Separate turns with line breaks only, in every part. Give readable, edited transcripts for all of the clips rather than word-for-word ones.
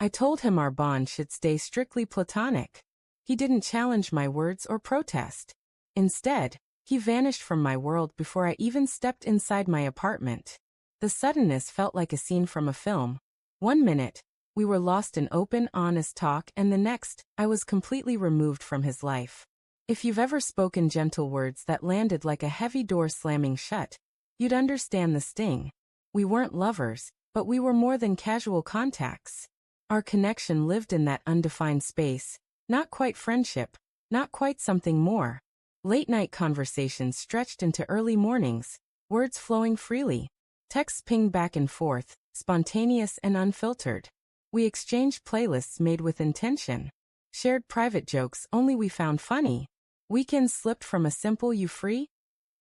I told him our bond should stay strictly platonic. He didn't challenge my words or protest. Instead, he vanished from my world before I even stepped inside my apartment. The suddenness felt like a scene from a film. One minute, we were lost in open, honest talk, and the next, I was completely removed from his life. If you've ever spoken gentle words that landed like a heavy door slamming shut, you'd understand the sting. We weren't lovers, but we were more than casual contacts. Our connection lived in that undefined space, not quite friendship, not quite something more. Late-night conversations stretched into early mornings, words flowing freely. Texts pinged back and forth, spontaneous and unfiltered. We exchanged playlists made with intention. Shared private jokes only we found funny. Weekends slipped from a simple "you free?"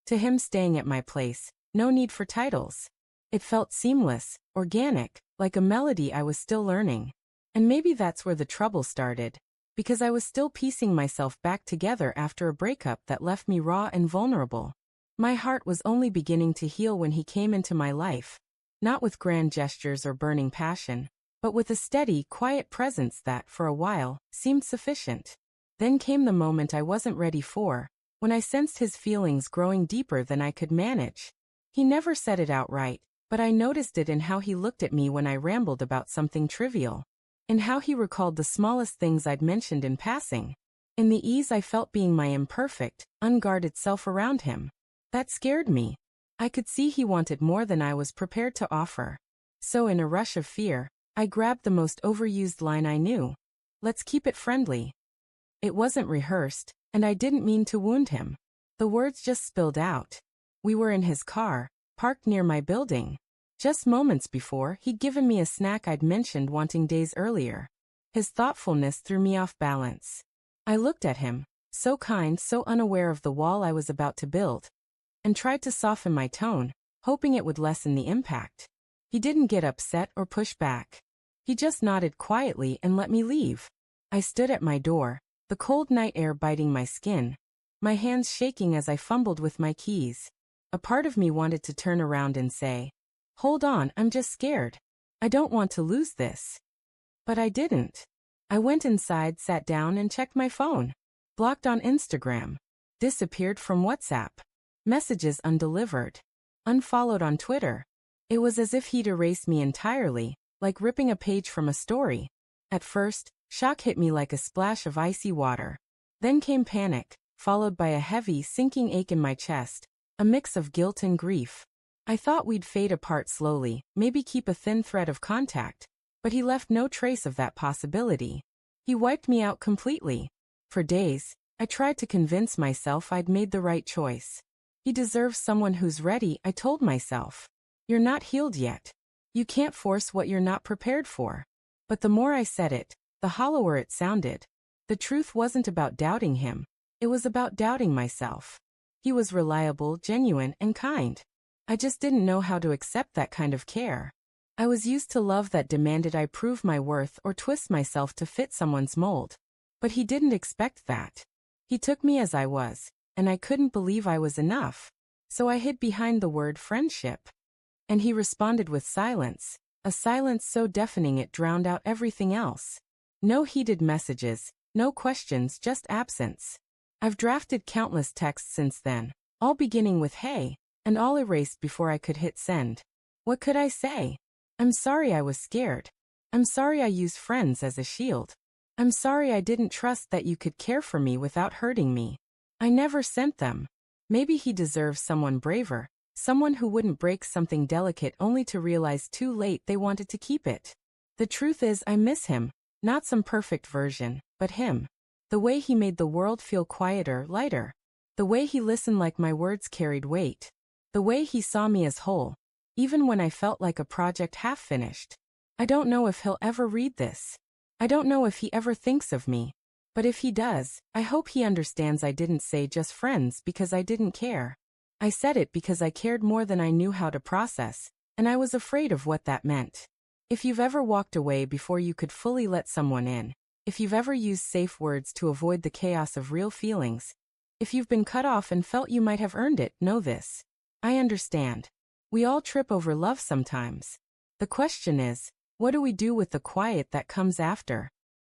to him staying at my place, no need for titles. It felt seamless, organic, like a melody I was still learning. And maybe that's where the trouble started, because I was still piecing myself back together after a breakup that left me raw and vulnerable. My heart was only beginning to heal when he came into my life, not with grand gestures or burning passion, but with a steady, quiet presence that, for a while, seemed sufficient. Then came the moment I wasn't ready for, when I sensed his feelings growing deeper than I could manage. He never said it outright, but I noticed it in how he looked at me when I rambled about something trivial, in how he recalled the smallest things I'd mentioned in passing, in the ease I felt being my imperfect, unguarded self around him. That scared me. I could see he wanted more than I was prepared to offer. So in a rush of fear, I grabbed the most overused line I knew. "Let's keep it friendly." It wasn't rehearsed, and I didn't mean to wound him. The words just spilled out. We were in his car, parked near my building. Just moments before, he'd given me a snack I'd mentioned wanting days earlier. His thoughtfulness threw me off balance. I looked at him, so kind, so unaware of the wall I was about to build, and tried to soften my tone, hoping it would lessen the impact. He didn't get upset or push back. He just nodded quietly and let me leave. I stood at my door, the cold night air biting my skin, my hands shaking as I fumbled with my keys. A part of me wanted to turn around and say, "Hold on, I'm just scared. I don't want to lose this." But I didn't. I went inside, sat down, and checked my phone. Blocked on Instagram. Disappeared from WhatsApp. Messages undelivered. Unfollowed on Twitter. It was as if he'd erased me entirely, like ripping a page from a story. At first, shock hit me like a splash of icy water. Then came panic, followed by a heavy, sinking ache in my chest, a mix of guilt and grief. I thought we'd fade apart slowly, maybe keep a thin thread of contact, but he left no trace of that possibility. He wiped me out completely. For days, I tried to convince myself I'd made the right choice. He deserves someone who's ready, I told myself. You're not healed yet. You can't force what you're not prepared for. But the more I said it, the hollower it sounded. The truth wasn't about doubting him. It was about doubting myself. He was reliable, genuine, and kind. I just didn't know how to accept that kind of care. I was used to love that demanded I prove my worth or twist myself to fit someone's mold. But he didn't expect that. He took me as I was, and I couldn't believe I was enough. So I hid behind the word friendship. And he responded with silence, a silence so deafening it drowned out everything else. No heated messages, no questions, just absence. I've drafted countless texts since then, all beginning with "hey," and all erased before I could hit send. What could I say? I'm sorry I was scared. I'm sorry I used friends as a shield. I'm sorry I didn't trust that you could care for me without hurting me. I never sent them. Maybe he deserves someone braver, someone who wouldn't break something delicate only to realize too late they wanted to keep it. The truth is, I miss him, not some perfect version, but him. The way he made the world feel quieter, lighter. The way he listened like my words carried weight. The way he saw me as whole, even when I felt like a project half finished. I don't know if he'll ever read this. I don't know if he ever thinks of me. But if he does, I hope he understands I didn't say just friends because I didn't care. I said it because I cared more than I knew how to process, and I was afraid of what that meant. If you've ever walked away before you could fully let someone in, if you've ever used safe words to avoid the chaos of real feelings, if you've been cut off and felt you might have earned it, know this. I understand. We all trip over love sometimes. The question is, What do we do with the quiet that comes after?